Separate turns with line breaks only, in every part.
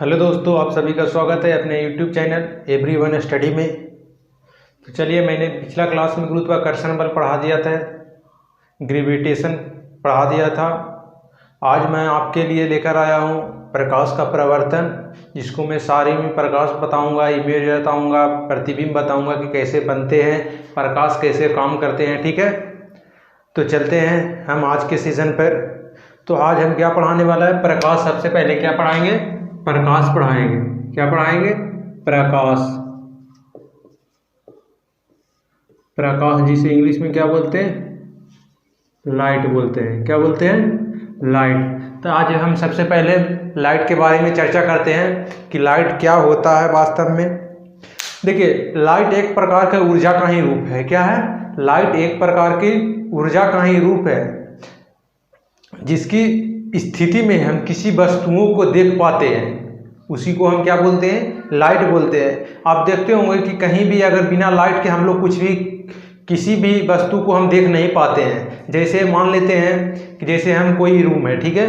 Hello दोस्तों, आप सभी का स्वागत है अपने YouTube चैनल एवरीवन स्टडी में। तो चलिए, मैंने पिछला क्लास में गुरुत्वाकर्षण बल पढ़ा दिया था, ग्रेविटेशन पढ़ा दिया था। आज मैं आपके लिए लेकर आया हूँ प्रकाश का प्रवर्तन, जिसको मैं सारे में प्रकाश बताऊँगा, इमेज बताऊँगा, प्रतिबिंब बताऊँगा कि कैसे बनते हैं, प्रकाश कैसे काम करते हैं। ठीक है, तो चलते हैं हम आज के सीजन पर। तो आज हम क्या पढ़ाने वाला है? प्रकाश। सबसे पहले क्या पढ़ाएंगे? प्रकाश पढ़ाएंगे। क्या पढ़ाएंगे? प्रकाश। प्रकाश जिसे इंग्लिश में क्या बोलते हैं? लाइट बोलते हैं। क्या बोलते हैं? लाइट। तो आज हम सबसे पहले लाइट के बारे में चर्चा करते हैं कि लाइट क्या होता है वास्तव में। देखिए, लाइट एक प्रकार का ऊर्जा का ही रूप है। क्या है? लाइट एक प्रकार की ऊर्जा का ही रूप है, जिसकी स्थिति में हम किसी वस्तुओं को देख पाते हैं, उसी को हम क्या बोलते हैं? लाइट बोलते हैं। आप देखते होंगे कि कहीं भी अगर बिना लाइट के हम लोग कुछ भी, किसी भी वस्तु को हम देख नहीं पाते हैं। जैसे मान लेते हैं कि जैसे हम कोई रूम है, ठीक है,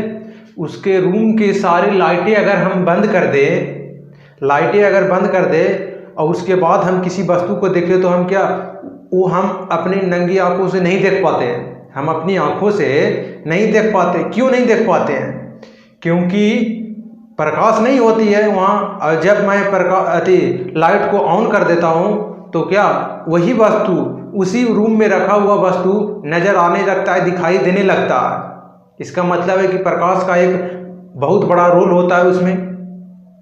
उसके रूम के सारे लाइटें अगर हम बंद कर दें, लाइटें अगर बंद कर दें और उसके बाद हम किसी वस्तु को देखें, तो हम क्या, वो हम अपनी नंगी आंखों से नहीं देख पाते हैं। हम अपनी आंखों से नहीं देख पाते। क्यों नहीं देख पाते हैं? क्योंकि प्रकाश नहीं होती है वहाँ। और जब मैं लाइट को ऑन कर देता हूँ, तो क्या वही वस्तु, उसी रूम में रखा हुआ वस्तु नज़र आने लगता है, दिखाई देने लगता है। इसका मतलब है कि प्रकाश का एक बहुत बड़ा रोल होता है उसमें,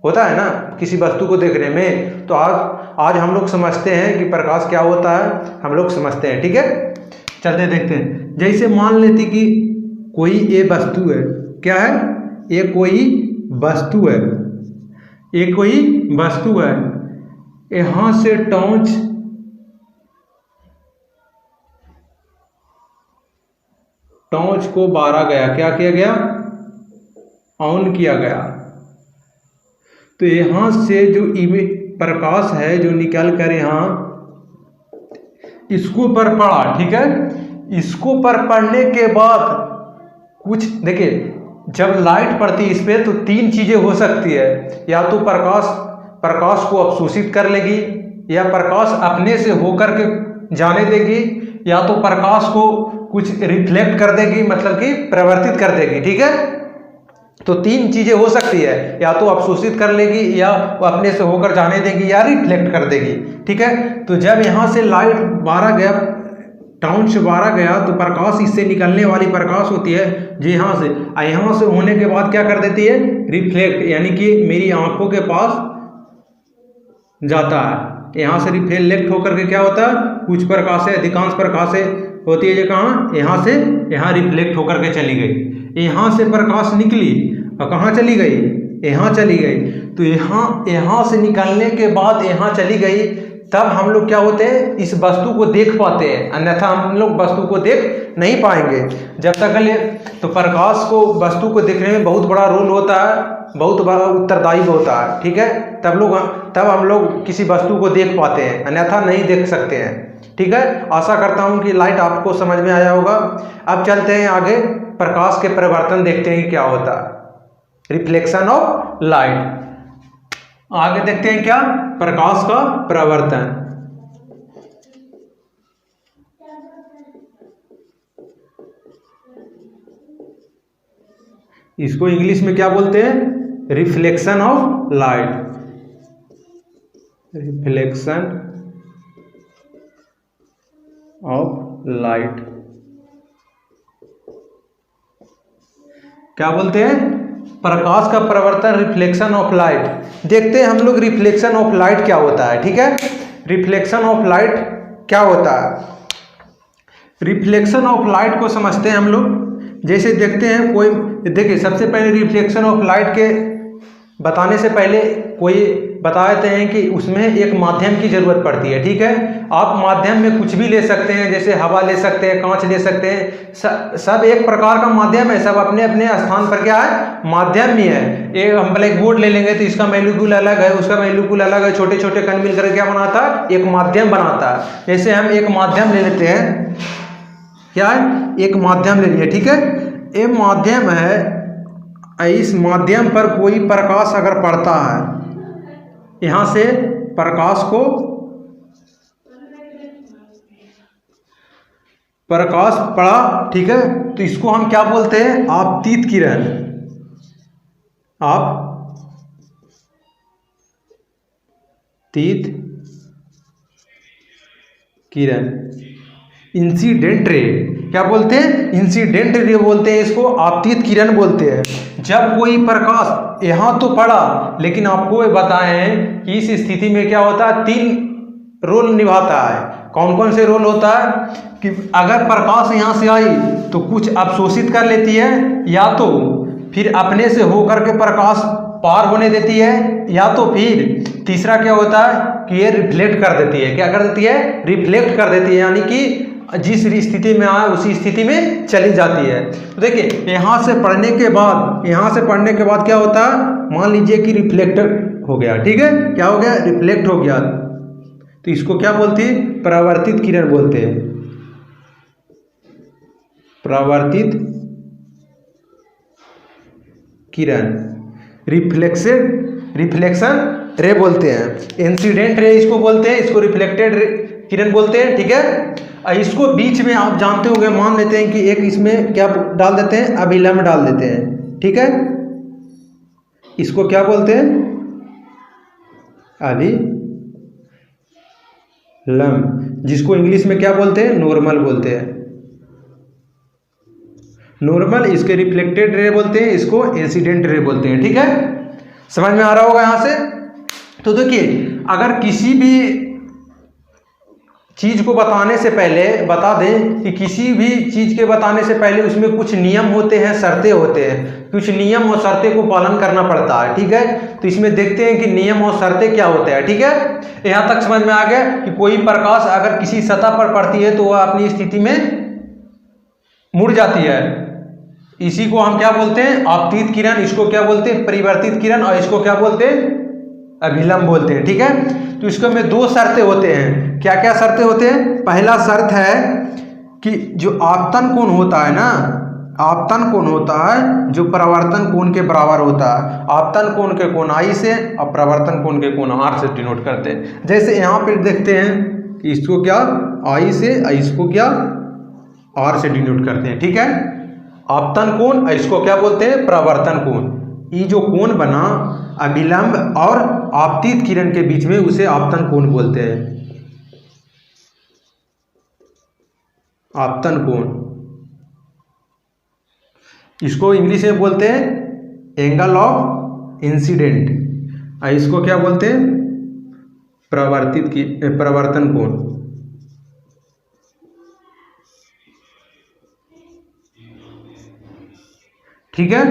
होता है ना, किसी वस्तु को देखने में। तो आज हम लोग समझते हैं कि प्रकाश क्या होता है, हम लोग समझते हैं। ठीक है, चलते देखते हैं। जैसे मान लेते कि कोई ये वस्तु है। क्या है? ये कोई वस्तु है, ये कोई वस्तु है। यहां से टॉर्च को बारा गया। क्या किया गया? ऑन किया गया। तो यहां से जो प्रकाश है जो निकल कर यहां इसको पर पड़ा। ठीक है, इसको पर पड़ने के बाद कुछ, देखिए, जब लाइट पड़ती है इस पे, तो तीन चीजें हो सकती है। या तो प्रकाश को अवशोषित कर लेगी, या प्रकाश अपने से होकर के जाने देगी, या तो प्रकाश को कुछ रिफ्लेक्ट कर देगी, मतलब कि प्रवर्तित कर देगी। ठीक है, तो तीन चीजें हो सकती है, या तो अवशोषित कर लेगी, या अपने से होकर जाने देगी, या रिफ्लेक्ट कर देगी। ठीक है, तो जब यहाँ से लाइट बारा गया, टॉर्च बारा गया, तो प्रकाश, इससे निकलने वाली प्रकाश होती है जो यहाँ से होने के बाद क्या कर देती है? रिफ्लेक्ट, यानी कि मेरी आंखों के पास जाता है। यहाँ से रिफ्लेक्ट होकर के क्या होता है? कुछ प्रकाशें, अधिकांश प्रकाशें होती है जो कहाँ, यहाँ से यहाँ रिफ्लेक्ट होकर के चली गई। यहाँ से प्रकाश निकली और कहाँ चली गई? यहाँ चली गई। तो यहाँ से निकलने के बाद यहाँ चली गई, तब हम लोग क्या होते हैं? इस वस्तु को देख पाते हैं, अन्यथा हम लोग वस्तु को देख नहीं पाएंगे जब तक। तो प्रकाश को, वस्तु को देखने में बहुत बड़ा रोल होता है, बहुत बड़ा उत्तरदायी होता है। ठीक है, तब हम लोग किसी वस्तु को देख पाते हैं, अन्यथा नहीं देख सकते हैं। ठीक है, आशा करता हूं कि लाइट आपको समझ में आया होगा। अब चलते हैं आगे, प्रकाश के परिवर्तन देखते हैं क्या होता है, रिफ्लेक्शन ऑफ लाइट। आगे देखते हैं क्या? प्रकाश का प्रवर्तन। इसको इंग्लिश में क्या बोलते हैं? Reflection of light. Reflection of light क्या बोलते हैं? प्रकाश का प्रवर्तन, रिफ्लेक्शन ऑफ लाइट। देखते हैं हम लोग रिफ्लेक्शन ऑफ लाइट क्या होता है। ठीक है, रिफ्लेक्शन ऑफ लाइट क्या होता है? रिफ्लेक्शन ऑफ लाइट को समझते हैं हम लोग। जैसे देखते हैं कोई, देखिए, सबसे पहले रिफ्लेक्शन ऑफ लाइट के बताने से पहले कोई बता देते हैं कि उसमें एक माध्यम की जरूरत पड़ती है। ठीक है, आप माध्यम में कुछ भी ले सकते हैं, जैसे हवा ले सकते हैं, कांच ले सकते हैं, सब एक प्रकार का माध्यम है, सब अपने अपने स्थान पर क्या है? माध्यम ही है। एक हम ब्लैक बोर्ड ले लेंगे तो इसका मॉलिक्यूल अलग है, उसका मॉलिक्यूल अलग है, छोटे छोटे कण मिलकर क्या बनाता है? एक माध्यम बनाता है। जैसे हम एक माध्यम ले लेते हैं, क्या है? एक माध्यम ले लिए। ठीक है, ये माध्यम है, इस माध्यम पर कोई प्रकाश अगर पड़ता है, यहाँ से प्रकाश पड़ा, ठीक है, तो इसको हम क्या बोलते हैं? आपतित किरण। आपतित किरण, इंसिडेंट रे, क्या बोलते हैं? इंसिडेंट रे बोलते हैं इसको, आपतित किरण बोलते हैं। जब कोई प्रकाश यहाँ तो पड़ा, लेकिन आपको बताए हैं कि इस स्थिति में क्या होता है? 3 रोल निभाता है। कौन कौन से रोल होता है? कि अगर प्रकाश यहाँ से आई तो कुछ अवशोषित कर लेती है, या तो फिर अपने से होकर के प्रकाश पार होने देती है, या तो फिर तीसरा क्या होता है कि ये रिफ्लेक्ट कर देती है। क्या कर देती है? रिफ्लेक्ट कर देती है, यानी कि जिस स्थिति में आए उसी स्थिति में चली जाती है। तो देखिए यहाँ से पढ़ने के बाद क्या होता है? मान लीजिए कि रिफ्लेक्टर हो गया, ठीक है, क्या हो गया? रिफ्लेक्ट हो गया, तो इसको क्या बोलते हैं? परावर्तित किरण बोलते हैं। परावर्तित किरण, रिफ्लेक्शन रे बोलते हैं। इंसिडेंट रे इसको बोलते हैं, इसको रिफ्लेक्टेड किरण बोलते हैं, ठीक है। इसको बीच में आप जानते होंगे, मान लेते हैं कि एक इसमें क्या डाल देते हैं? अभिलंब डाल देते हैं, ठीक है। इसको क्या बोलते हैं? अभिलंब, जिसको इंग्लिश में क्या बोलते हैं? नॉर्मल बोलते हैं। नॉर्मल, इसके रिफ्लेक्टेड रे बोलते हैं, इसको इंसिडेंट रे बोलते हैं, ठीक है। समझ में आ रहा होगा यहाँ से। तो देखिए, अगर किसी भी चीज को बताने से पहले बता दें कि किसी भी चीज के बताने से पहले उसमें कुछ नियम होते हैं, शर्तें होते हैं, कुछ नियम और शर्तें को पालन करना पड़ता है, ठीक है। तो इसमें देखते हैं कि नियम और शर्तें क्या होते हैं, ठीक है। यहाँ तक समझ में आ गया कि कोई प्रकाश अगर किसी सतह पर पड़ती है तो वह अपनी स्थिति में मुड़ जाती है। इसी को हम क्या बोलते हैं? आपतित किरण। इसको क्या बोलते हैं? परिवर्तित किरण। और इसको क्या बोलते हैं? अभिलंब बोलते हैं, ठीक है। तो इसको में 2 शर्तें होते हैं। क्या क्या शर्तें होते हैं? पहला शर्त है कि जो आपतन कोण होता है ना, आपतन कोण होता है जो परावर्तन कोण के बराबर होता है। आपतन कोण के कोण I से और परावर्तन कोण के कोण R से डिनोट करते हैं। जैसे यहाँ पर देखते हैं कि इसको क्या I से, इसको क्या R से डिनोट करते हैं, ठीक है। आपतन कोण, इसको क्या बोलते हैं? परावर्तन कोण। ये जो कोण बना अभिलंब और आपतित किरण के बीच में, उसे आपतन कोण बोलते हैं। आपतन कोण, इसको इंग्लिश में बोलते हैं एंगल ऑफ इंसिडेंट। इसको क्या बोलते हैं? परावर्तन कोण, ठीक है।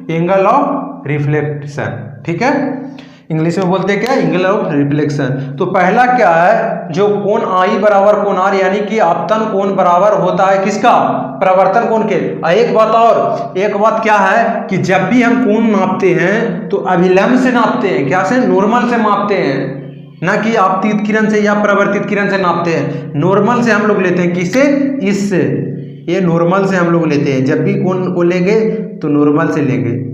एंगल ऑफ रिफ्लेक्शन, ठीक है। इंग्लिश में बोलते हैं क्या? Angle of reflection. तो पहला क्या है? जो कोण I बराबर कोण R, यानी कि आपतन कोण बराबर होता है किसका? परावर्तन कोण के। एक बात और, एक बात क्या है कि जब भी हम कोण नापते हैं तो अभिलंब से नापते हैं। क्या से? नॉर्मल से मापते हैं, ना कि आपतित किरण से या परावर्तित किरण से नापते हैं। नॉर्मल से हम लोग लेते हैं। किससे? इससे। ये नॉर्मल से हम लोग लेते हैं। जब भी कोण को लेंगे तो नॉर्मल से लेंगे।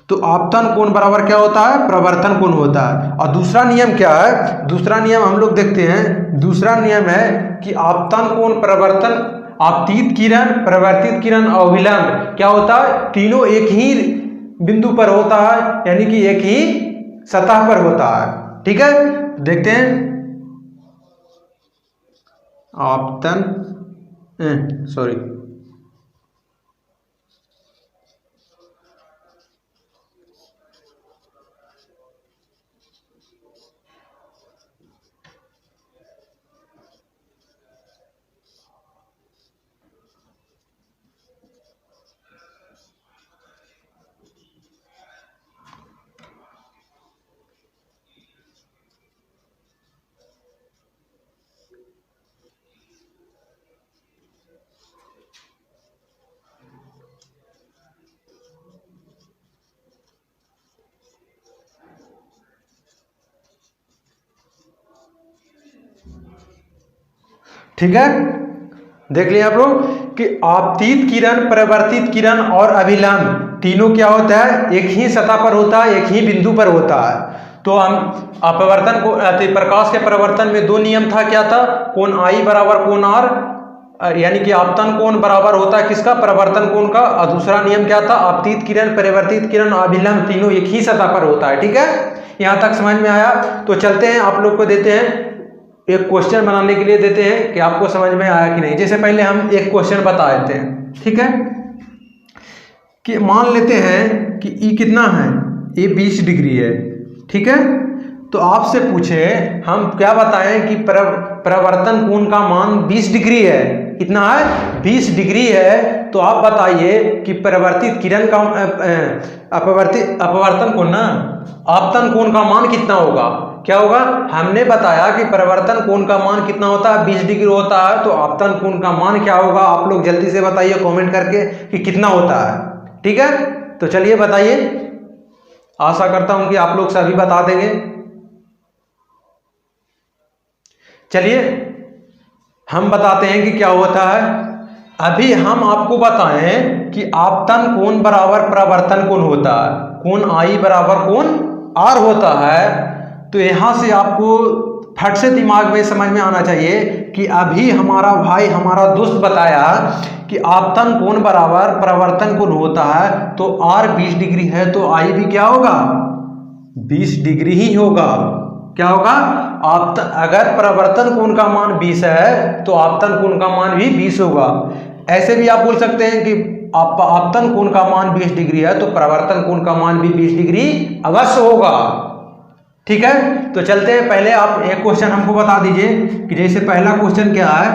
तो आपतन कोण बराबर क्या होता है? परावर्तन कोण होता है। और दूसरा नियम क्या है? दूसरा नियम हम लोग देखते हैं। दूसरा नियम है कि आपतन कोण, परावर्तन, आपतित किरण, परावर्तित किरण और अभिलंब क्या होता है? तीनों एक ही बिंदु पर होता है, यानी कि एक ही सतह पर होता है, ठीक है। देखते हैं आपतन सॉरी ठीक है। देख लिया आप लोग कि आपतित किरण, परावर्तित किरण और अभिलंब तीनों क्या होता है, एक ही सतह पर होता है, एक ही बिंदु पर होता है। तो हम अपवर्तन को प्रकाश के परावर्तन में दो नियम था, क्या था, कोण आई बराबर कोण आर, यानी कि आपतन कोण बराबर होता है किसका, परावर्तन कोण का, और दूसरा नियम क्या था, आपतित किरण, परिवर्तित किरण, अभिलंब, तीनों एक ही सतह पर होता है। ठीक है, यहाँ तक समझ में आया। तो चलते हैं, आप लोग को देते हैं एक क्वेश्चन बनाने के लिए देते हैं कि आपको समझ में आया कि नहीं। जैसे पहले हम एक क्वेश्चन बता देते हैं, ठीक है, कि मान लेते हैं कि ई कितना है, ये 20 डिग्री है, ठीक है। तो आपसे पूछे, हम क्या बताएं कि परावर्तन कोण का मान 20 डिग्री है, कितना है, 20 डिग्री है। तो आप बताइए कि परावर्तित किरण का अपवर्तन कोण ना, आपतन कोण का मान कितना होगा, क्या होगा। हमने बताया कि परावर्तन कोण का मान कितना होता है, 20 डिग्री होता है। तो आपतन कोण का मान क्या होगा, आप लोग जल्दी से बताइए कमेंट करके कि कितना होता है। ठीक है, तो चलिए बताइए, आशा करता हूं कि आप लोग सभी बता देंगे। चलिए हम बताते हैं कि क्या होता है। अभी हम आपको बताएं कि आपतन कोण बराबर परावर्तन कोण होता है, कोण आई बराबर कोण आर होता है। तो यहां से आपको फट से दिमाग में समझ में आना चाहिए कि अभी हमारा भाई, हमारा दोस्त बताया कि आपतन कोण बराबर परावर्तन कोण होता है। तो आर 20 डिग्री है, तो आई भी क्या होगा, 20 डिग्री ही होगा। क्या होगा, अगर परावर्तन कोण का मान 20 है तो आपतन कोण का मान भी 20 होगा। ऐसे भी आप बोल सकते हैं कि आपतन कोण का मान 20 डिग्री है तो परावर्तन कोण का मान भी 20 डिग्री अवश्य होगा। ठीक है, तो चलते हैं, पहले आप एक क्वेश्चन हमको बता दीजिए कि जैसे पहला क्वेश्चन क्या है,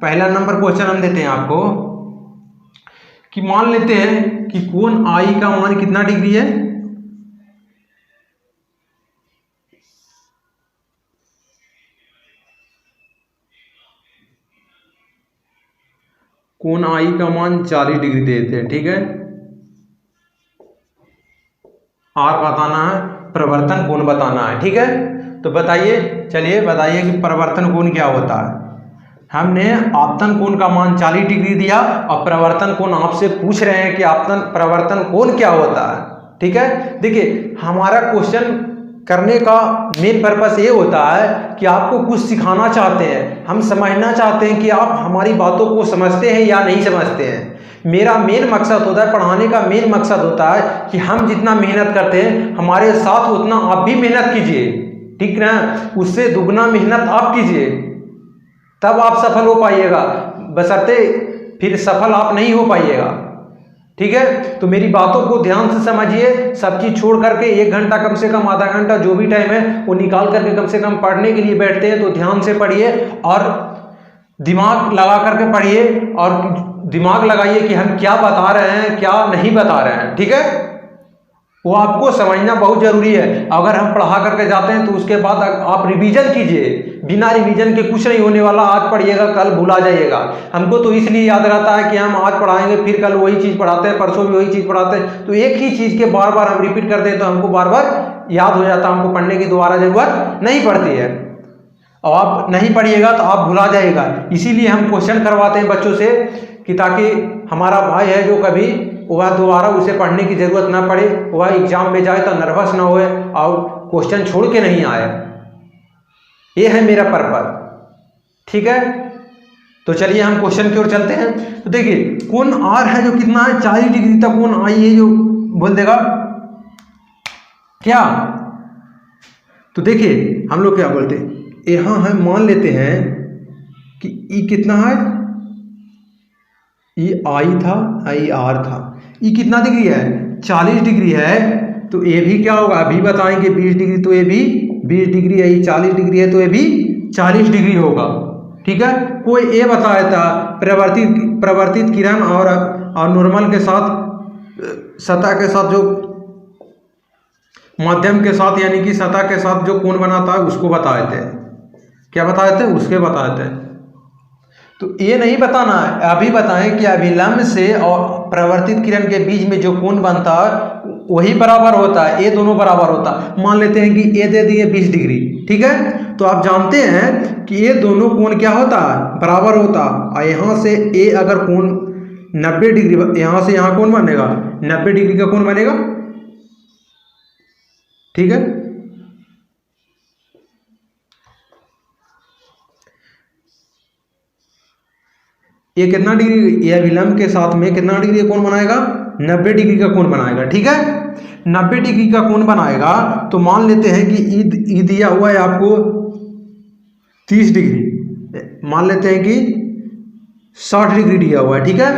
पहला नंबर क्वेश्चन हम देते हैं आपको कि मान लेते हैं कि कोण आई का मान कितना डिग्री है, कोण आई का मान 40 डिग्री देते हैं। ठीक है, आर बताना है, परावर्तन कोण बताना है। ठीक है, तो बताइए, चलिए बताइए कि परावर्तन कोण क्या होता है। हमने आपतन कोण का मान 40 डिग्री दिया और परावर्तन कोण आपसे पूछ रहे हैं कि आपतन परावर्तन कोण क्या होता है। ठीक है, देखिए हमारा क्वेश्चन करने का मेन पर्पस ये होता है कि आपको कुछ सिखाना चाहते हैं, हम समझना चाहते हैं कि आप हमारी बातों को समझते हैं या नहीं समझते हैं। मेरा मेन मकसद होता है, पढ़ाने का मेन मकसद होता है कि हम जितना मेहनत करते हैं हमारे साथ उतना आप भी मेहनत कीजिए। ठीक ना, उससे दुगना मेहनत आप कीजिए, तब आप सफल हो पाइएगा, बशर्ते फिर सफल आप नहीं हो पाइएगा। ठीक है, तो मेरी बातों को ध्यान से समझिए, सब चीज छोड़ करके 1 घंटा कम से कम, आधा घंटा जो भी टाइम है वो निकाल करके कम से कम पढ़ने के लिए बैठते हैं तो ध्यान से पढ़िए और दिमाग लगा करके पढ़िए और दिमाग लगाइए कि हम क्या बता रहे हैं, क्या नहीं बता रहे हैं। ठीक है, वो आपको समझना बहुत जरूरी है। अगर हम पढ़ा करके जाते हैं तो उसके बाद आप रिवीजन कीजिए, बिना रिवीजन के कुछ नहीं होने वाला। आज पढ़िएगा कल भुला जाइएगा। हमको तो इसलिए याद रहता है कि हम आज पढ़ाएंगे फिर कल वही चीज़ पढ़ाते हैं, परसों भी वही चीज़ पढ़ाते हैं, तो एक ही चीज़ के बार बार हम रिपीट करते हैं तो हमको बार बार याद हो जाता है, हमको पढ़ने की दोबारा जरूरत नहीं पड़ती है। और आप नहीं पढ़िएगा तो आप भुला जाएगा। इसीलिए हम क्वेश्चन करवाते हैं बच्चों से कि ताकि हमारा भाई है जो कभी वह दोबारा उसे पढ़ने की जरूरत ना पड़े, वह एग्जाम में जाए तो नर्वस ना होए और क्वेश्चन छोड़ के नहीं आए। ये है मेरा पर्पस। ठीक है, तो चलिए हम क्वेश्चन की ओर चलते हैं। तो देखिए कोण आर है जो कितना है, 40 डिग्री तक कोण आई है जो बोल देगा क्या। तो देखिए हम लोग क्या बोलते हैं, यहाँ है, मान लेते हैं कि ई कितना है, ई आई था, आई आर था, ई कितना डिग्री है, 40 डिग्री है। तो ये भी क्या होगा, अभी बताएंगे 20 डिग्री, तो ये भी 20 डिग्री है, ये 40 डिग्री है तो ये भी 40 डिग्री होगा। ठीक है, कोई ये बताया था प्रवर्तित किरण और नॉर्मल के साथ, सतह के साथ जो माध्यम के साथ यानी कि सतह के साथ जो कोण बनाता है उसको बताए थे। क्या बताए थे, उसके बताए थे। तो ये नहीं बताना है, अभी बताएं कि अभिलंब से और परावर्तित किरण के बीच में जो कोण बनता है वही बराबर होता है, ये दोनों बराबर होता है। मान लेते हैं कि ये दे दिए 20 डिग्री। ठीक है, तो आप जानते हैं कि ये दोनों कोण क्या होता है, बराबर होता है। और यहाँ से ए अगर कोण 90 डिग्री, यहाँ से यहाँ कोण बनेगा 90 डिग्री का कोण बनेगा। ठीक है, ये कितना डिग्री, ये अभिलंब के साथ में कितना डिग्री का कोण बनाएगा, 90 डिग्री का कोण बनाएगा। ठीक है, 90 डिग्री का कोण बनाएगा। तो मान लेते हैं कि ई दिया हुआ है आपको 30 डिग्री, मान लेते हैं कि 60 डिग्री दिया हुआ है। ठीक है,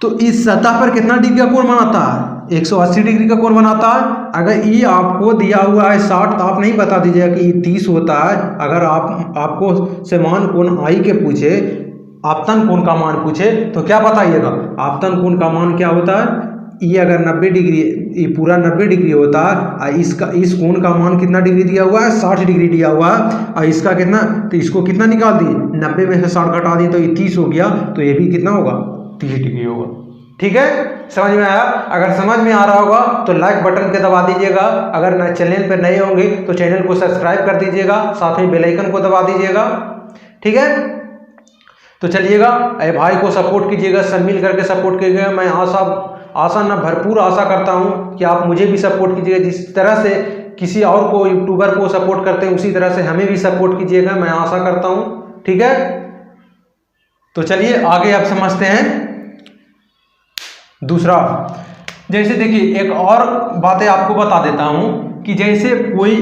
तो इस सतह पर कितना डिग्री का कोण बनाता है, 180 डिग्री का कोण बनाता है। अगर ये आपको दिया हुआ है 60, तो आप नहीं बता दीजिएगा कि ये 30 होता है। अगर आपको समान कोण आई के पूछे, आपतन कोण का मान पूछे, तो क्या बताइएगा, आपतन कोण का मान क्या होता है। ये अगर 90 डिग्री, ये पूरा 90 डिग्री होता है, इस कोण का मान कितना डिग्री दिया हुआ है, 60 डिग्री दिया हुआ है, और इसका कितना, तो इसको कितना निकाल दिए, 90 में से 60 घटा दिए तो ये 30 हो गया। तो ये भी कितना होगा, 30 डिग्री होगा। ठीक है, समझ में आया। अगर समझ में आ रहा होगा तो लाइक बटन के दबा दीजिएगा। अगर चैनल पर नए होंगे तो चैनल को सब्सक्राइब कर दीजिएगा, साथ में बेल आइकन को दबा दीजिएगा। ठीक है, तो चलिएगा, अरे भाई को सपोर्ट कीजिएगा, सब मिल करके सपोर्ट कीजिएगा। मैं आशा ना भरपूर आशा करता हूं कि आप मुझे भी सपोर्ट कीजिएगा। जिस तरह से किसी और को, यूट्यूबर को सपोर्ट करते हैं, उसी तरह से हमें भी सपोर्ट कीजिएगा, मैं आशा करता हूं। ठीक है, तो चलिए आगे आप समझते हैं दूसरा। जैसे देखिए, एक और बातें आपको बता देता हूं कि जैसे कोई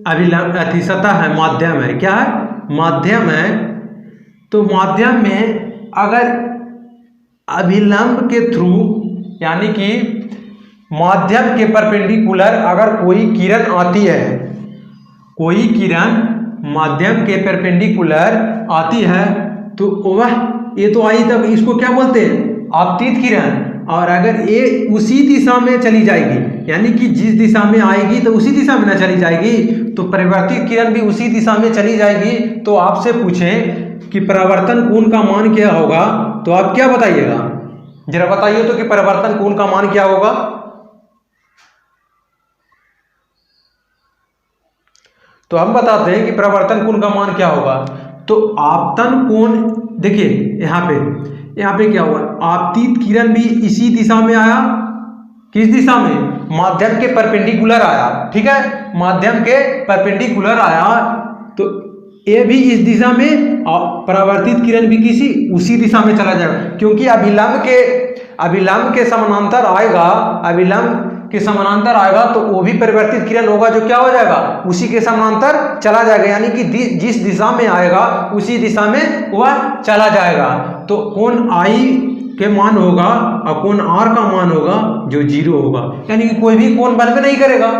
अभिलंब सतह है, माध्यम है, क्या है, माध्यम है। तो माध्यम में अगर अभिलंब के थ्रू, यानी कि माध्यम के परपेंडिकुलर अगर कोई किरण आती है, कोई किरण माध्यम के परपेंडिकुलर आती है, तो वह, ये तो आई तब, इसको क्या बोलते हैं, आपतित किरण। और अगर ये उसी दिशा में चली जाएगी, यानी कि जिस दिशा में आएगी तो उसी दिशा में ना चली जाएगी, तो परिवर्तित किरण भी उसी दिशा में चली जाएगी। तो आपसे पूछें कि परावर्तन कोण का मान क्या होगा, तो आप क्या बताइएगा, जरा बताइए तो कि परावर्तन कोण का मान क्या होगा। तो हम बताते हैं कि परावर्तन कोण का मान क्या होगा। तो आपतन कोण, देखिए यहाँ पे क्या हुआ, आपतित किरण भी इसी दिशा में आया, किस दिशा में, माध्यम के परपेंडिकुलर आया। ठीक है, माध्यम के परपेंडिकुलर आया, तो ये भी इस दिशा में, परावर्तित किरण भी उसी दिशा में चला जाएगा, क्योंकि अभिलंब के समानांतर आएगा, अभिलंब के समानांतर आएगा, तो वो भी परिवर्तित किरण होगा, जो क्या हो जाएगा, उसी के समानांतर चला जाएगा। यानी कि जिस दिशा में आएगा उसी दिशा में वह चला जाएगा। तो कोण आई के मान होगा और कोण आर का मान होगा जो 0 होगा, यानी कि कोई भी कोण बन नहीं करेगा।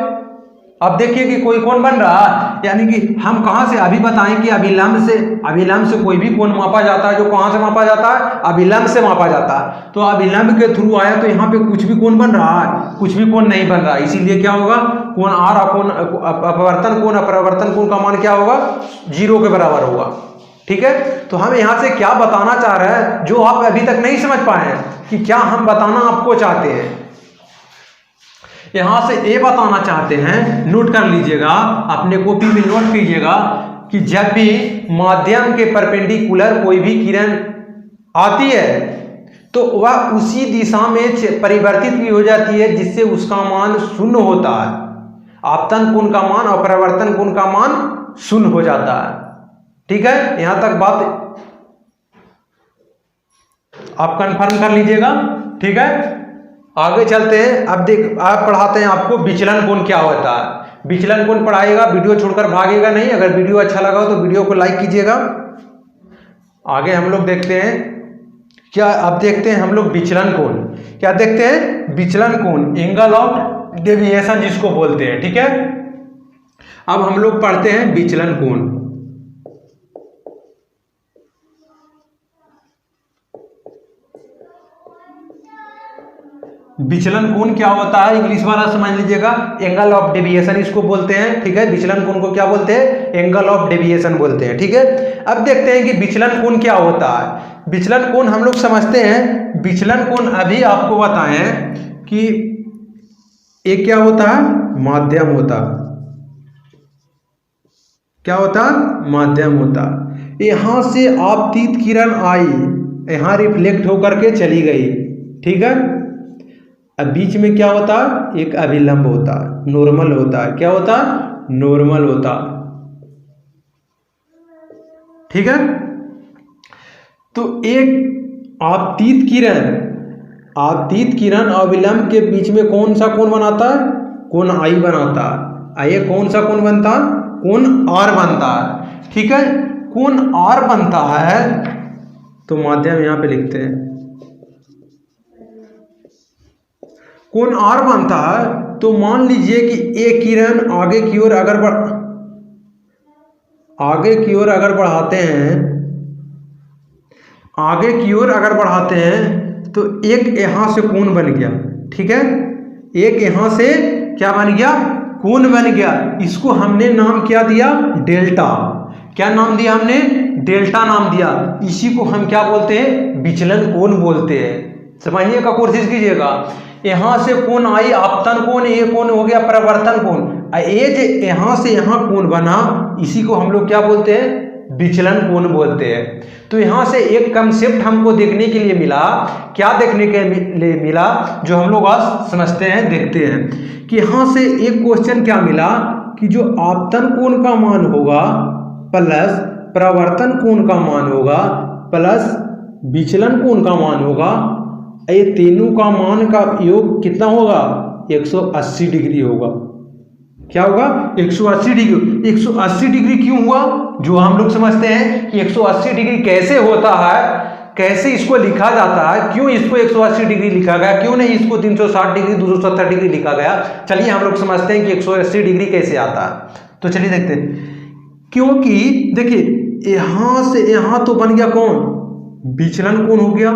अब देखिए कि कोई कोण बन रहा है, यानी कि हम कहां से, अभी बताएं कि अभिलंब से कोई भी कोण मापा जाता है, जो कहां से मापा जाता है, अभिलंब से मापा जाता है। तो अभिलंब के थ्रू आया, तो यहाँ पे कुछ भी कोण बन रहा है, कुछ भी कोण नहीं बन रहा है, इसीलिए क्या होगा, कोण आर और कोण अपवर्तन कोण अपरावर्तन कोण का मान क्या होगा, 0 के बराबर होगा। ठीक है, तो हम यहाँ से क्या बताना चाह रहे हैं, जो आप अभी तक नहीं समझ पाए हैं कि क्या हम बताना आपको चाहते हैं, यहां से ये बताना चाहते हैं, नोट कर लीजिएगा, अपने कॉपी में नोट कीजिएगा कि जब भी माध्यम के परपेंडिकुलर कोई भी किरण आती है, तो वह उसी दिशा में परिवर्तित भी हो जाती है, जिससे उसका मान 0 होता है। आपतन कोण का मान और परावर्तन कोण का मान 0 हो जाता है। ठीक है, यहां तक बात आप कंफर्म कर लीजिएगा। ठीक है, आगे चलते हैं। अब आप पढ़ाते हैं आपको विचलन कोण क्या होता है। विचलन कोण पढ़ाएगा, वीडियो छोड़कर भागेगा नहीं। अगर वीडियो अच्छा लगा हो तो वीडियो को लाइक कीजिएगा। आगे हम लोग देखते हैं क्या, अब देखते हैं हम लोग विचलन कोण, क्या देखते हैं, विचलन कोण, एंगल ऑफ डेविएशन जिसको बोलते हैं। ठीक है, अब हम लोग पढ़ते हैं विचलन कोण। विचलन कोण क्या होता है, इंग्लिश वाला समझ लीजिएगा, एंगल ऑफ डेविएशन इसको बोलते हैं। ठीक है, विचलन कोण को क्या बोलते हैं, एंगल ऑफ डेविएशन बोलते हैं। ठीक है, अब देखते हैं कि विचलन कोण क्या होता है। विचलन कोण हम लोग समझते हैं, विचलन कोण अभी आपको बताएं कि एक क्या होता है, माध्यम होता, क्या होता, माध्यम होता। यहां से आपतित किरण आई, यहाँ रिफ्लेक्ट होकर के चली गई, ठीक है। अब बीच में क्या होता है, एक अभिलंब होता है, नॉर्मल होता है। क्या होता है, नॉर्मल होता, ठीक है। तो एक आपतित किरण और विलंब के बीच में कौन सा कोण बनाता है, कोण आई बनाता है। ये कौन सा कोण बनता है, कोण आर बनता है, ठीक है। कोण आर बनता है तो माध्यम यहां पे लिखते हैं, कोण आर बनता है। तो मान लीजिए कि एक किरण आगे की ओर अगर बढ़ाते हैं तो एक यहां से कोण बन गया, ठीक है। एक यहां से क्या बन गया, कोण बन गया। इसको हमने नाम क्या दिया, डेल्टा। क्या नाम दिया हमने, डेल्टा नाम दिया। इसी को हम क्या बोलते हैं, विचलन कोण बोलते हैं। समझने का कोशिश कीजिएगा। यहां से कोण आई आपतन कोण, ये कोण हो गया प्रवर्तन कोण। ये जो यहां से यहां कोण बना, इसी को हम लोग क्या बोलते हैं, विचलन कोण बोलते हैं। तो यहां से एक कंसेप्ट हमको देखने के लिए मिला, क्या देखने के लिए मिला, जो हम लोग आज समझते हैं, देखते हैं कि यहां से एक क्वेश्चन क्या मिला कि जो आपतन कोण का मान होगा प्लस प्रवर्तन कोण का मान होगा प्लस विचलन कोण का मान होगा, ये तीनों का मान का योग कितना होगा, 180 डिग्री होगा। क्या होगा, 180 डिग्री। 180 डिग्री क्यों हुआ, जो हम लोग समझते हैं कि 180 डिग्री कैसे होता है, कैसे इसको लिखा जाता है, क्यों इसको 180 डिग्री लिखा गया, क्यों नहीं इसको 360 डिग्री 270 डिग्री लिखा गया। चलिए हम लोग समझते हैं कि 180 डिग्री कैसे आता है। तो चलिए देखते हैं। क्योंकि देखिए यहां से यहां तो बन गया कौन, विचलन कोण हो गया,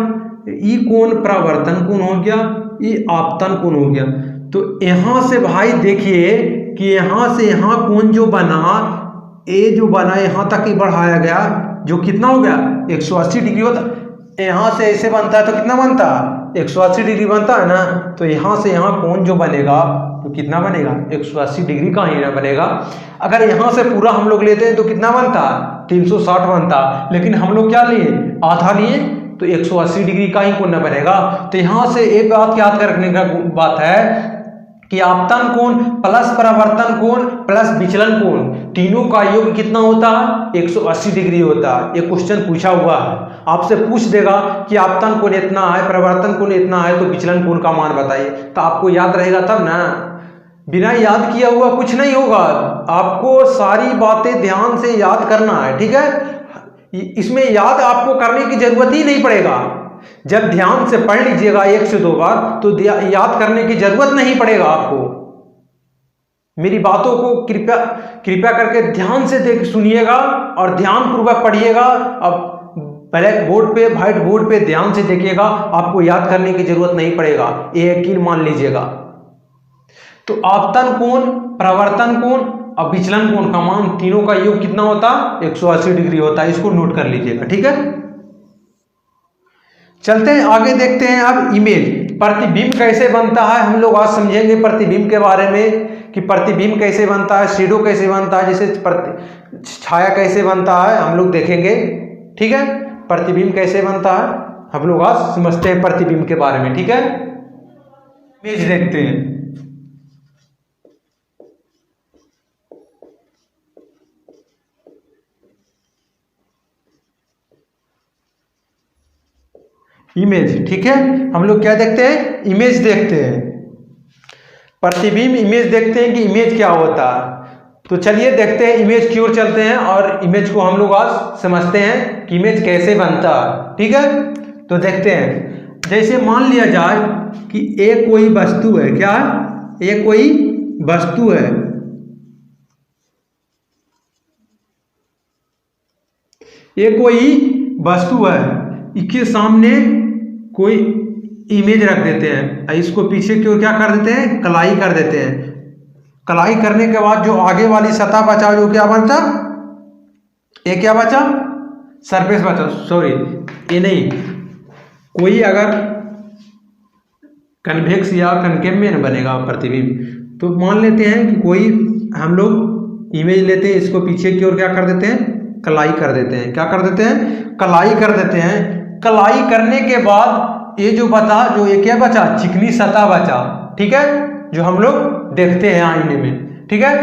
ये कोण प्रवर्तन कोण हो गया, ये आपतन कोण हो गया। तो यहां से भाई देखिए कि यहां से यहां कोण जो बना, ए जो बना यहां तक ही बढ़ाया गया, जो कितना हो गया 180 डिग्री होता। यहां से ऐसे बनता है तो कितना बनता है, 180 डिग्री बनता है ना। तो यहां से यहां कोण जो बनेगा तो कितना बनेगा, 180 डिग्री का ही ना बनेगा। अगर यहां से पूरा हम लोग लेते हैं तो कितना बनता, 360 बनता। लेकिन हम लोग क्या लिए, आधा लिए, तो 180 डिग्री का ही कोण बनेगा। तो यहां से एक बात याद रखने का बात है कि आपतन कोण प्लस प्रवर्तन कोण प्लस विचलन कोण, तीनों का योग कितना होता है, 180 डिग्री होता है। ये क्वेश्चन पूछा हुआ है, आपसे पूछ देगा कि आपतन कोण इतना है, प्रवर्तन कोण इतना है, तो विचलन कोण का मान बताइए। तो आपको याद रहेगा तब ना, बिना याद किया हुआ कुछ नहीं होगा। आपको सारी बातें ध्यान से याद करना है, ठीक है। इसमें याद आपको करने की जरूरत ही नहीं पड़ेगा। जब ध्यान से पढ़ लीजिएगा 1 से 2 बार तो याद करने की जरूरत नहीं पड़ेगा आपको। मेरी बातों को कृपया करके ध्यान से सुनिएगा और ध्यान पूर्वक पढ़िएगा। अब ब्लैक बोर्ड पे, व्हाइट बोर्ड पे ध्यान से देखिएगा, आपको याद करने की जरूरत नहीं पड़ेगा, ये यकीन मान लीजिएगा। तो आपतन कोण, प्रवर्तन कोण और विचलन कोण का मान, तीनों का योग कितना होता, 180 डिग्री होता है। इसको नोट कर लीजिएगा, ठीक है। चलते हैं आगे, देखते हैं अब इमेज, प्रतिबिंब कैसे बनता है। हम लोग आज समझेंगे प्रतिबिंब के बारे में कि प्रतिबिंब कैसे बनता है, शैडो कैसे बनता है, जैसे छाया कैसे बनता है, हम लोग देखेंगे, ठीक है। प्रतिबिंब कैसे बनता है हम लोग आज समझते हैं प्रतिबिंब के बारे में, ठीक है। इमेज देखते हैं। इमेज, ठीक है। हम लोग क्या देखते हैं, इमेज देखते हैं। प्रतिबिंब इमेज देखते हैं कि इमेज क्या होता है। तो चलिए देखते हैं, इमेज की ओर चलते हैं और इमेज को हम लोग आज समझते हैं कि इमेज कैसे बनता है, ठीक है। तो देखते हैं, जैसे मान लिया जाए कि एक कोई वस्तु है, क्या है, एक कोई वस्तु है, एक कोई वस्तु है, इसके सामने कोई इमेज रख देते हैं, इसको पीछे की ओर क्या कर देते हैं, कलाई कर देते हैं। कलाई करने के बाद जो आगे वाली सतह बचा, जो क्या बचा, ये क्या बचा, सरफेस बचा, सॉरी ये नहीं, कोई अगर कन्वेक्स या कनकेव में बनेगा प्रतिबिंब। तो मान लेते हैं कि कोई हम लोग इमेज लेते हैं, इसको पीछे की ओर क्या कर देते हैं, कलाई कर देते हैं। क्या कर देते हैं, कलाई कर देते हैं। कलाई करने के बाद ये जो ये क्या बचा, चिकनी सतह बचा, ठीक है, जो हम लोग देखते हैं आईने में, ठीक है।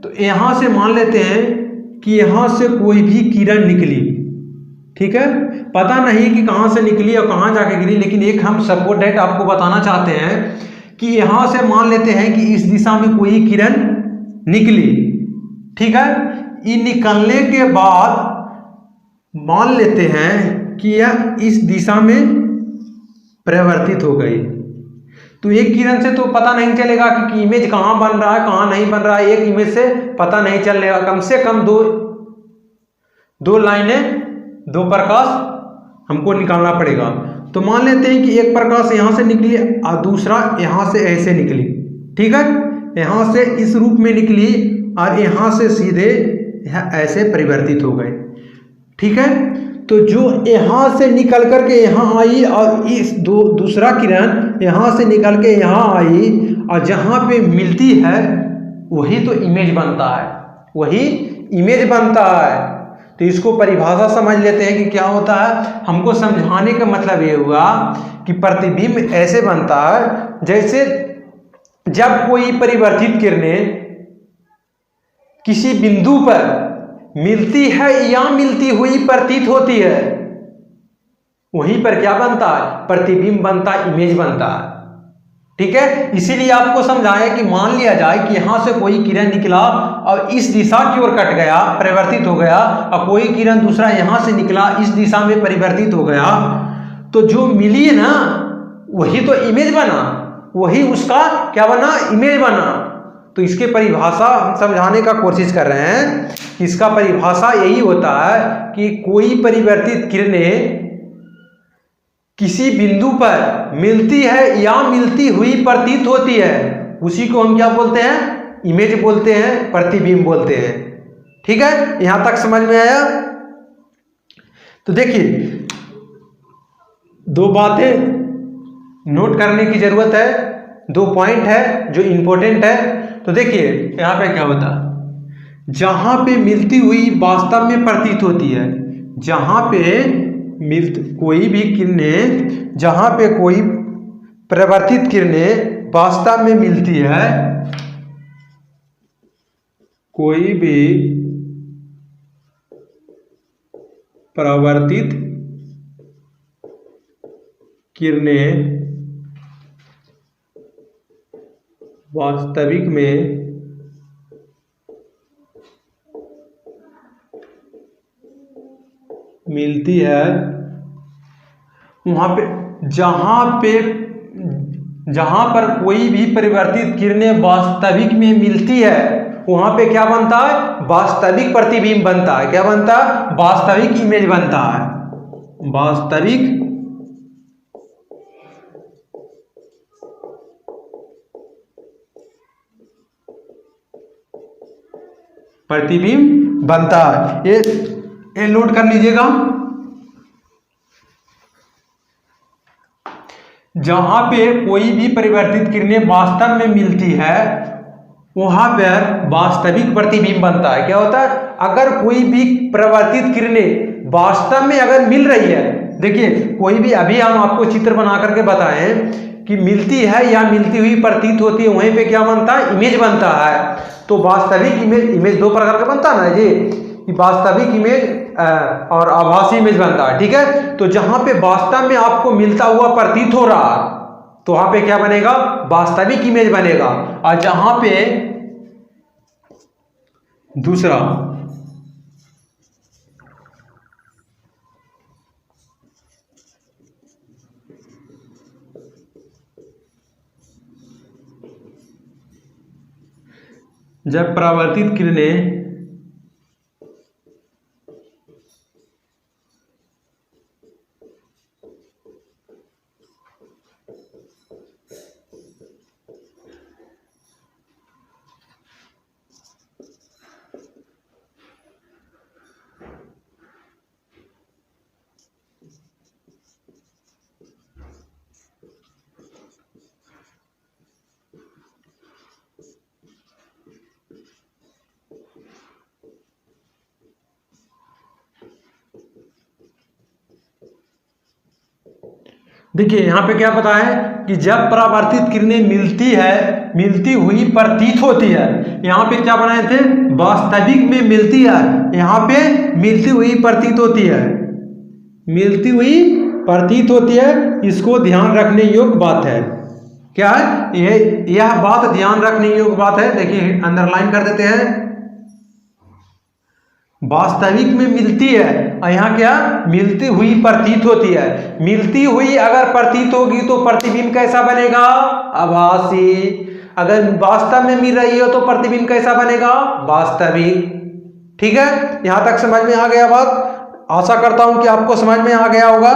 तो यहां से मान लेते हैं कि यहां से कोई भी किरण निकली, ठीक है, पता नहीं कि कहां से निकली और कहां जाके गिरी, लेकिन एक हम सपोर्ट डेट आपको बताना चाहते हैं कि यहां से मान लेते हैं कि इस दिशा में कोई किरण निकली, ठीक है। ये निकलने के बाद मान लेते हैं कि यह इस दिशा में परिवर्तित हो गई। तो एक किरण से तो पता नहीं चलेगा कि इमेज कहाँ बन रहा है कहाँ नहीं बन रहा है, एक इमेज से पता नहीं चलेगा, कम से कम दो लाइनें, दो प्रकाश हमको निकालना पड़ेगा। तो मान लेते हैं कि एक प्रकाश यहां से निकली और दूसरा यहां से ऐसे निकली, ठीक है, यहां से इस रूप में निकली और यहां से सीधे ऐसे परिवर्तित हो गए, ठीक है। तो जो यहां से निकल करके यहां आई और इस दूसरा किरण यहां से निकल के यहां आई और जहां पे मिलती है वही तो इमेज बनता है, वही इमेज बनता है। तो इसको परिभाषा समझ लेते हैं कि क्या होता है। हमको समझाने का मतलब ये हुआ कि प्रतिबिंब ऐसे बनता है जैसे जब कोई परिवर्तित किरणें किसी बिंदु पर मिलती है या मिलती हुई प्रतीत होती है, वहीं पर क्या बनता है, प्रतिबिंब बनता है, इमेज बनता है, ठीक है। इसीलिए आपको समझाया कि मान लिया जाए कि यहां से कोई किरण निकला और इस दिशा की ओर कट गया, परिवर्तित हो गया, और कोई किरण दूसरा यहां से निकला इस दिशा में परिवर्तित हो गया, तो जो मिली है ना वही तो इमेज बना, वही उसका क्या बना, इमेज बना। तो इसके परिभाषा हम समझाने का कोशिश कर रहे हैं कि इसका परिभाषा यही होता है कि कोई परिवर्तित किरणें किसी बिंदु पर मिलती है या मिलती हुई प्रतीत होती है, उसी को हम क्या बोलते हैं, इमेज बोलते हैं, प्रतिबिंब बोलते हैं, ठीक है। यहां तक समझ में आया। तो देखिए दो बातें नोट करने की जरूरत है, दो पॉइंट है जो इंपॉर्टेंट है। तो देखिए यहां पे क्या होता है, जहां पे मिलती हुई वास्तव में प्रतीत होती है, जहां पे कोई भी किरणें, जहां पे कोई परिवर्तित किरणें वास्तव में मिलती है, कोई भी परावर्तित किरणें वास्तविक में मिलती है, वहां पे जहां पर कोई भी परिवर्तित किरणें वास्तविक में मिलती है, वहां पे क्या बनता है, वास्तविक प्रतिबिंब बनता है। क्या बनता है, वास्तविक इमेज बनता है, वास्तविक प्रतिबिंब बनता है। ये नोट कर लीजिएगा। जहां पे कोई भी परिवर्तित किरणें वास्तव में मिलती है वहां पर वास्तविक प्रतिबिंब बनता है। क्या होता है, अगर कोई भी परिवर्तित किरणें वास्तव में अगर मिल रही है, देखिए कोई भी, अभी हम आपको चित्र बना करके बताएं कि मिलती है या मिलती हुई प्रतीत होती है, वहीं पे क्या बनता है, इमेज बनता है। तो वास्तविक इमेज दो प्रकार का बनता है ना जी, वास्तविक इमेज और आभासी इमेज बनता है, ठीक है। तो जहां पे वास्तव में आपको मिलता हुआ प्रतीत हो रहा है तो वहां पे क्या बनेगा, वास्तविक इमेज बनेगा। और जहां पे दूसरा जब परावर्तित किरणें देखिए यहाँ पे क्या पता है कि जब परावर्तित किरणें मिलती हुई प्रतीत होती है, यहाँ पे क्या बनाए थे, वास्तविक में मिलती है, यहाँ पे मिलती हुई प्रतीत होती है, मिलती हुई प्रतीत होती है। इसको ध्यान रखने योग्य बात है। क्या है यह बात ध्यान रखने योग्य बात है। देखिए अंडरलाइन कर देते हैं, वास्तविक में मिलती है और यहाँ क्या, मिलती हुई प्रतीत होती है। मिलती हुई अगर प्रतीत होगी तो प्रतिबिंब कैसा बनेगा, आभासी। अगर वास्तव में मिल रही हो तो प्रतिबिंब कैसा बनेगा, वास्तविक। ठीक है, यहां तक समझ में आ गया बात। आशा करता हूं कि आपको समझ में आ गया होगा।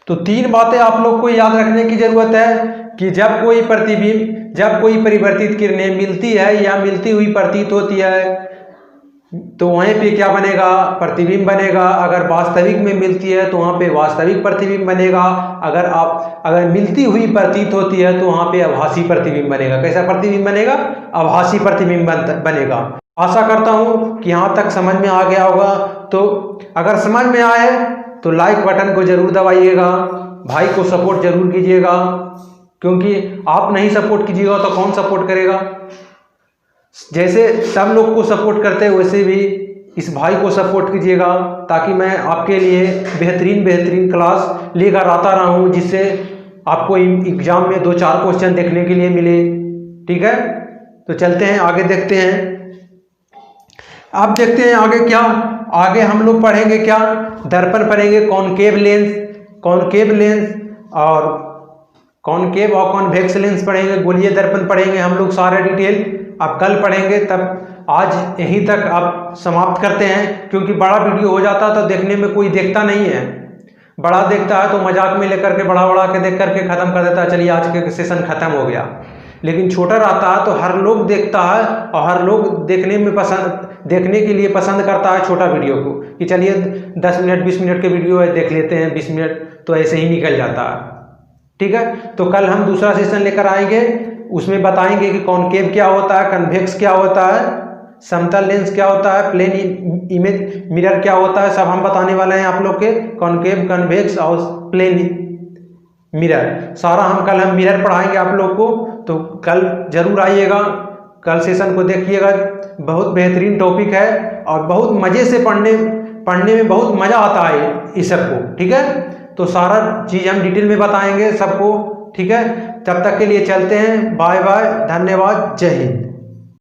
तो 3 बातें आप लोग को याद रखने की जरूरत है कि जब कोई परिवर्तित किरणें मिलती है या मिलती हुई प्रतीत होती है तो वहीं पे क्या बनेगा, प्रतिबिंब बनेगा। अगर वास्तविक में मिलती है तो वहाँ पे वास्तविक प्रतिबिंब बनेगा। अगर मिलती हुई प्रतीत होती है तो वहाँ पे आभासी प्रतिबिंब बनेगा। कैसा प्रतिबिंब बनेगा, आभासी प्रतिबिंब बनेगा। आशा करता हूँ कि यहाँ तक समझ में आ गया होगा। तो अगर समझ में आए तो लाइक बटन को जरूर दबाइएगा, भाई को सपोर्ट जरूर कीजिएगा, क्योंकि आप नहीं सपोर्ट कीजिएगा तो कौन सपोर्ट करेगा। जैसे सब लोग को सपोर्ट करते हैं वैसे भी इस भाई को सपोर्ट कीजिएगा, ताकि मैं आपके लिए बेहतरीन क्लास लेकर आता रहूं, जिससे आपको एग्जाम में 2-4 क्वेश्चन देखने के लिए मिले। ठीक है, तो चलते हैं आगे, देखते हैं। आप देखते हैं आगे क्या, आगे हम लोग पढ़ेंगे क्या, दर्पण पढ़ेंगे, कॉनकेव लेंस और कॉन्वेक्स लेंस पढ़ेंगे, गोलीय दर्पण पढ़ेंगे हम लोग, सारा डिटेल आप कल पढ़ेंगे। तब आज यहीं तक आप समाप्त करते हैं, क्योंकि बड़ा वीडियो हो जाता तो देखने में कोई देखता नहीं है। बड़ा देखता है तो मजाक में लेकर के बड़ा के देख करके ख़त्म कर देता है, चलिए आज के सेशन ख़त्म हो गया। लेकिन छोटा रहता है तो हर लोग देखता है और हर लोग देखने के लिए पसंद करता है छोटा वीडियो को, कि चलिए 10 मिनट 20 मिनट के वीडियो है, देख लेते हैं, 20 मिनट तो ऐसे ही निकल जाता है। ठीक है, तो कल हम दूसरा सेशन लेकर आएंगे, उसमें बताएंगे कि कॉनकेव क्या होता है, कन्वेक्स क्या होता है, समतल लेंस क्या होता है, प्लेन इमेज मिरर क्या होता है, सब हम बताने वाले हैं आप लोग के। कॉनकेव, कन्वेक्स और प्लेन मिरर, सारा कल हम मिरर पढ़ाएंगे आप लोग को। तो कल जरूर आइएगा, कल सेशन को देखिएगा, बहुत बेहतरीन टॉपिक है और बहुत मज़े से पढ़ने में बहुत मज़ा आता है इस सबको। ठीक है, तो सारा चीज़ हम डिटेल में बताएंगे सबको। ठीक है, तब तक के लिए चलते हैं, बाय बाय, धन्यवाद, जय हिंद।